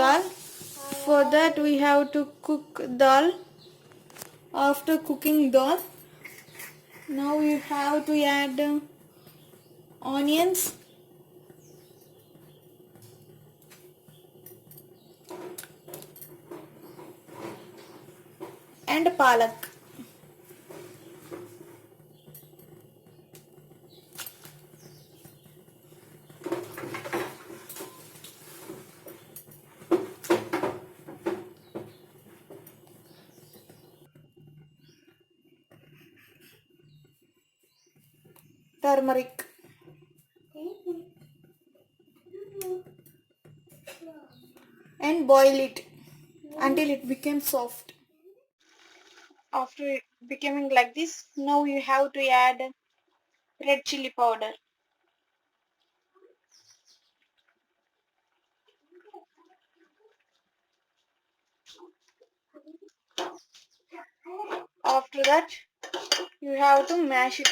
dal. For that we have to cook dal. After cooking dal, now you have to add onions and palak. Turmeric and boil it until it becomes soft. After it becoming like this, now you have to add red chilli powder. After that, you have to mash it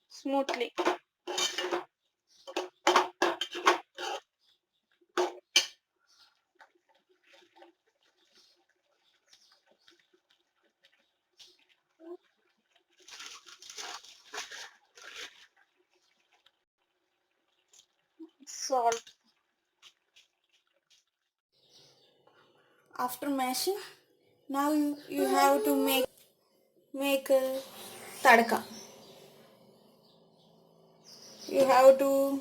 smoothly. Salt. After mashing, now you have to make a tadka. You have to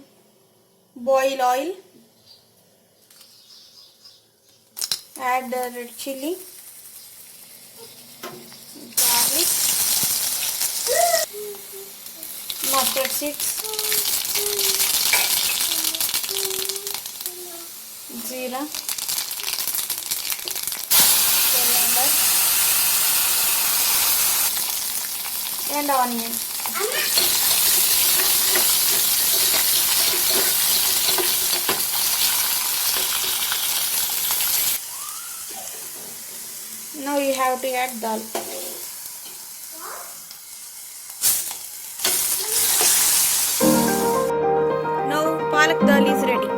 boil oil, add the red chilli, garlic, mustard seeds, Zeera, coriander, and onion. Now you have to add dal. Now palak dal is ready.